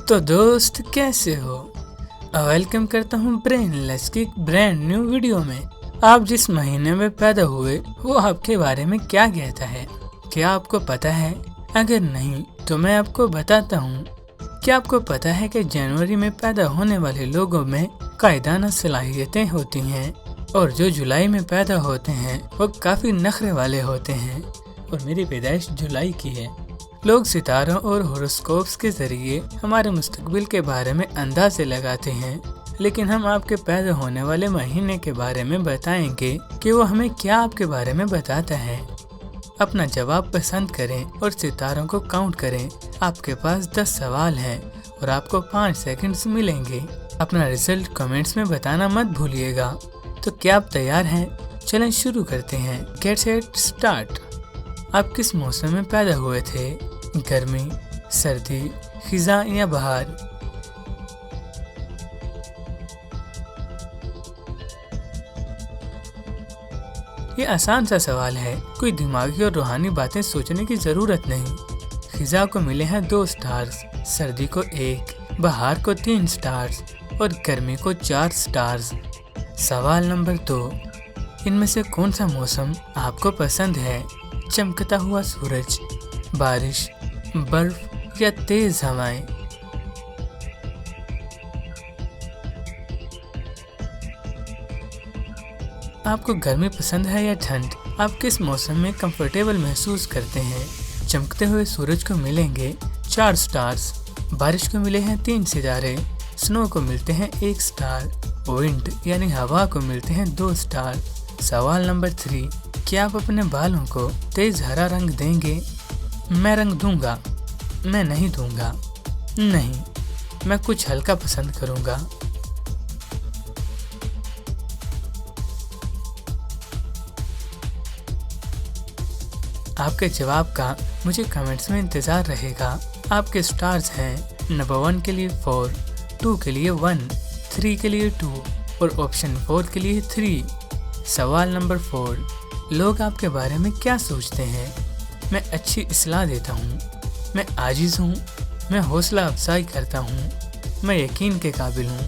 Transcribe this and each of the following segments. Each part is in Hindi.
तो दोस्त कैसे हो। वेलकम करता हूँ ब्रेनलेस की ब्रांड न्यू वीडियो में। आप जिस महीने में पैदा हुए वो आपके बारे में क्या कहता है, क्या आपको पता है? अगर नहीं तो मैं आपको बताता हूँ। क्या आपको पता है कि जनवरी में पैदा होने वाले लोगों में कायदाना सलाहियतें होती हैं और जो जुलाई में पैदा होते हैं वो काफी नखरे वाले होते हैं। और मेरी पैदाइश जुलाई की है। लोग सितारों और हॉरोस्कोप्स के जरिए हमारे मुस्तकबिल के बारे में अंदाजे लगाते हैं, लेकिन हम आपके पैदा होने वाले महीने के बारे में बताएंगे कि वो हमें क्या आपके बारे में बताता है। अपना जवाब पसंद करें और सितारों को काउंट करें। आपके पास 10 सवाल हैं और आपको 5 सेकंड्स मिलेंगे। अपना रिजल्ट कमेंट्स में बताना मत भूलिएगा। तो क्या आप तैयार हैं? चलें शुरू करते हैं। Get set start. आप किस मौसम में पैदा हुए थे? गर्मी, सर्दी, खिज़ां या बहार? ये आसान सा सवाल है, कोई दिमागी और रूहानी बातें सोचने की जरूरत नहीं। खिज़ां को मिले हैं 2 स्टार्स, सर्दी को 1, बहार को 3 स्टार्स और गर्मी को 4 स्टार्स। सवाल नंबर 2, इनमें से कौन सा मौसम आपको पसंद है? चमकता हुआ सूरज, बारिश, बर्फ या तेज हवाएं? आपको गर्मी पसंद है या ठंड? आप किस मौसम में कंफर्टेबल महसूस करते हैं? चमकते हुए सूरज को मिलेंगे 4 स्टार्स, बारिश को मिले हैं 3 सितारे, स्नो को मिलते हैं 1 स्टार, विंड यानी हवा को मिलते हैं 2 स्टार। सवाल नंबर 3, क्या आप अपने बालों को तेज हरा रंग देंगे? मैं रंग दूंगा, मैं नहीं दूंगा, नहीं, मैं कुछ हल्का पसंद करूंगा। आपके जवाब का मुझे कमेंट्स में इंतजार रहेगा। आपके स्टार्स हैं नंबर 1 के लिए 4, 2 के लिए 1, 3 के लिए 2 और ऑप्शन 4 के लिए 3। सवाल नंबर 4, लोग आपके बारे में क्या सोचते हैं? मैं अच्छी इस्लाह देता हूँ, मैं आजिज़ हूँ, मैं हौसला अफजाई करता हूँ, मैं यकीन के काबिल हूँ।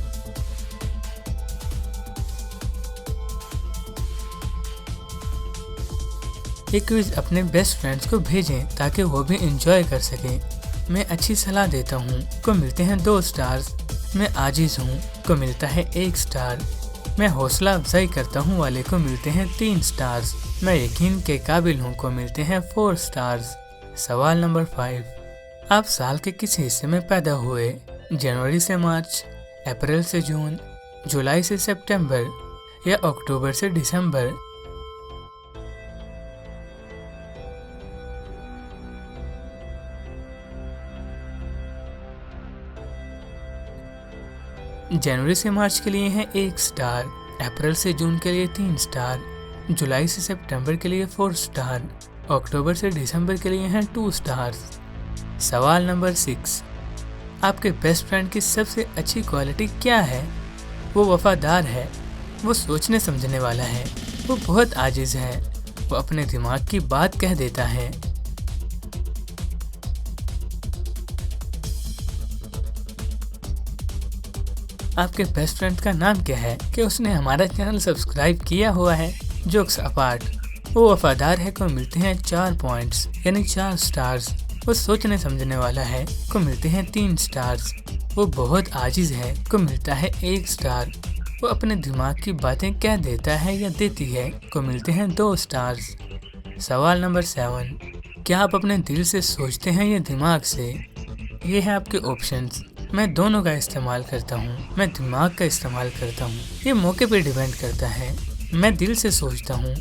ये क्विज अपने बेस्ट फ्रेंड्स को भेजें ताकि वो भी एंजॉय कर सकें। मैं अच्छी सलाह देता हूँ को मिलते हैं 2 स्टार्स, मैं आजिज़ हूँ को मिलता है 1 स्टार, मैं हौसला अफजाई करता हूँ वाले को मिलते हैं 3 स्टार्स, मैं यकीन के काबिल हूँ को मिलते हैं 4 स्टार्स। सवाल नंबर 5, आप साल के किस हिस्से में पैदा हुए? जनवरी से मार्च, अप्रैल से जून, जुलाई से सितंबर या अक्टूबर से दिसंबर? जनवरी से मार्च के लिए है 1 स्टार, अप्रैल से जून के लिए 3 स्टार, जुलाई से सितंबर के लिए 4 स्टार, अक्टूबर से दिसंबर के लिए हैं 2 स्टार्स। सवाल नंबर 6, आपके बेस्ट फ्रेंड की सबसे अच्छी क्वालिटी क्या है? वो वफादार है, वो सोचने समझने वाला है, वो बहुत आजिज़ है, वो अपने दिमाग की बात कह देता है। आपके बेस्ट फ्रेंड का नाम क्या है कि उसने हमारा चैनल सब्सक्राइब किया हुआ है? जोक्स अपार्ट, वो वफादार है को मिलते हैं 4 पॉइंट्स यानी 4 स्टार्स। वो सोचने समझने वाला है को मिलते हैं 3 स्टार्स। वो बहुत आजिज़ है को मिलता है 1 स्टार। वो अपने दिमाग की बातें कह देता है या देती है को मिलते हैं 2 स्टार्स। सवाल नंबर 7, क्या आप अपने दिल से सोचते हैं या दिमाग से? ये है आपके ऑप्शंस। मैं दोनों का इस्तेमाल करता हूँ, मैं दिमाग का इस्तेमाल करता हूँ, ये मौके पे डिपेंड करता है। मैं दिल से सोचता हूँ।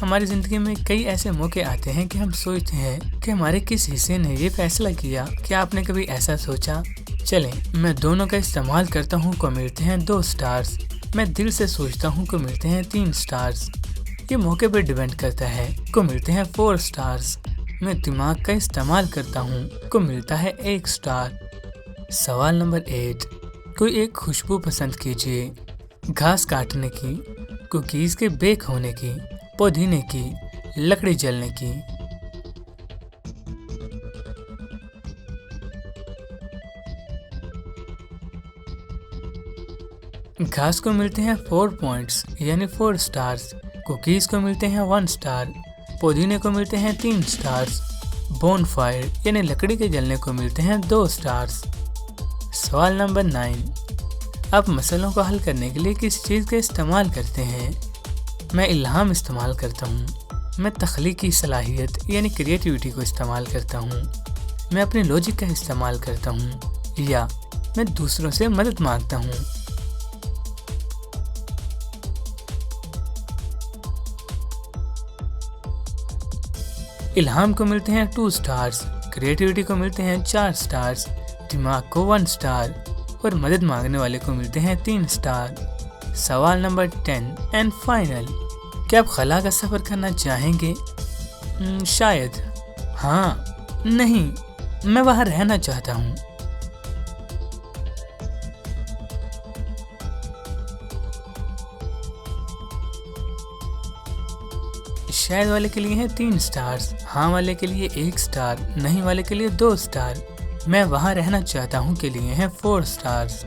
हमारी ज़िंदगी में कई ऐसे मौके आते हैं कि हम सोचते हैं कि हमारे किस हिस्से ने ये फैसला किया। क्या आपने कभी ऐसा सोचा? चलें, मैं दोनों का इस्तेमाल करता हूँ को मिलते हैं 2 स्टार्स, मैं दिल से सोचता हूँ को मिलते हैं 3 स्टार्स, ये मौके पर डिपेंड करता है को मिलते हैं 4 स्टार्स, मैं दिमाग का इस्तेमाल करता हूँ को मिलता है 1 स्टार। सवाल नंबर 8, कोई एक खुशबू पसंद कीजिए। घास काटने की, कुकीज़ के बेक होने की, पुदीने की, लकड़ी जलने की। घास को मिलते हैं 4 पॉइंट्स यानी 4 स्टार्स। कुकीज को मिलते हैं 1 स्टार। पुदीने को मिलते हैं 3 स्टार्स। बोनफायर यानी लकड़ी के जलने को मिलते हैं 2 स्टार्स। सवाल नंबर 9, आप मसलों को हल करने के लिए किस चीज़ का इस्तेमाल करते हैं? मैं इल्हाम इस्तेमाल करता हूँ। मैं तख्लीकी सलाहियत यानी क्रिएटिविटी को इस्तेमाल करता हूँ। मैं अपने लॉजिक का इस्तेमाल करता हूँ या मैं दूसरों से मदद मांगता हूँ। इल्हाम को मिलते हैं 2 स्टार्स, क्रिएटिविटी को मिलते हैं 4 स्टार्स, दिमाग को 1 स्टार और मदद मांगने वाले को मिलते हैं 3 स्टार। सवाल नंबर 10 एंड फाइनल, क्या आप खला का सफ़र करना चाहेंगे? शायद। हाँ, नहीं, मैं वहाँ रहना चाहता हूँ। शायद वाले के लिए है 3 स्टार्स, हाँ वाले के लिए 1 स्टार, नहीं वाले के लिए 2 स्टार, मैं वहाँ रहना चाहता हूँ के लिए है 4 स्टार्स।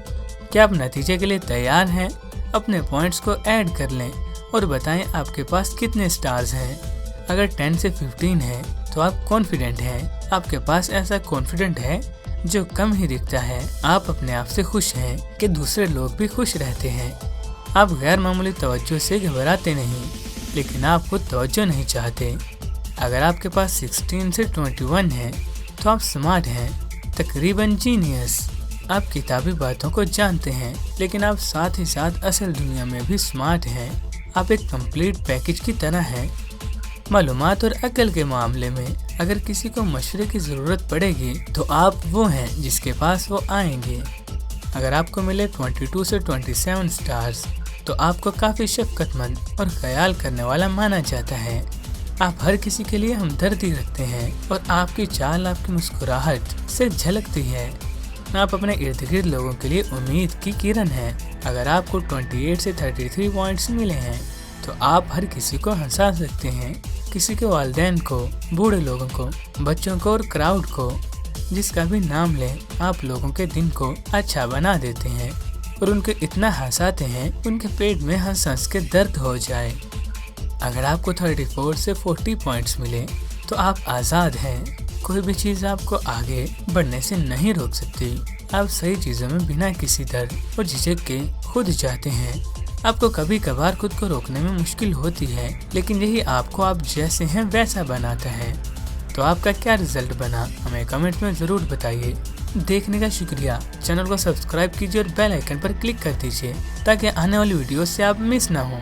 क्या आप नतीजे के लिए तैयार हैं? अपने पॉइंट्स को ऐड कर लें और बताएं आपके पास कितने स्टार्स हैं। अगर 10 से 15 है तो आप कॉन्फिडेंट हैं। आपके पास ऐसा कॉन्फिडेंट है जो कम ही दिखता है। आप अपने आप से खुश हैं कि दूसरे लोग भी खुश रहते हैं। आप गैर मामूली तवज्जो से घबराते नहीं, लेकिन आप खुद तवज्जो नहीं चाहते। अगर आपके पास 16 से 21 है तो आप स्मार्ट हैं, तकरीबन जीनियस। आप किताबी बातों को जानते हैं, लेकिन आप साथ ही साथ असल दुनिया में भी स्मार्ट हैं। आप एक कंप्लीट पैकेज की तरह हैं। मालूमात और अकल के मामले में अगर किसी को मशवरे की ज़रूरत पड़ेगी तो आप वो हैं जिसके पास वो आएंगे। अगर आपको मिले 22 से 27 स्टार्स तो आपको काफ़ी शफ़क़तमंद और ख्याल करने वाला माना जाता है। आप हर किसी के लिए हमदर्दी रखते हैं और आपकी चाल, आपकी मुस्कुराहट से झलकती है। आप अपने इर्द गिर्द लोगों के लिए उम्मीद की किरण हैं। अगर आपको 28 से 33 पॉइंट्स मिले हैं तो आप हर किसी को हंसा सकते हैं। किसी के वालिदैन को, बूढ़े लोगों को, बच्चों को और क्राउड को, जिसका भी नाम लें, आप लोगों के दिन को अच्छा बना देते हैं और उनको इतना हंसाते हैं उनके पेट में हंस हंस के दर्द हो जाए। अगर आपको 34 से 40 पॉइंट्स मिले तो आप आज़ाद हैं। कोई भी चीज़ आपको आगे बढ़ने से नहीं रोक सकती। आप सही चीज़ों में बिना किसी डर और झिझक के खुद जाते हैं। आपको कभी कभार खुद को रोकने में मुश्किल होती है, लेकिन यही आपको आप जैसे हैं वैसा बनाता है। तो आपका क्या रिजल्ट बना, हमें कमेंट में ज़रूर बताइए। देखने का शुक्रिया। चैनल को सब्सक्राइब कीजिए और बेल आइकन पर क्लिक कर दीजिए ताकि आने वाली वीडियो से आप मिस ना हो।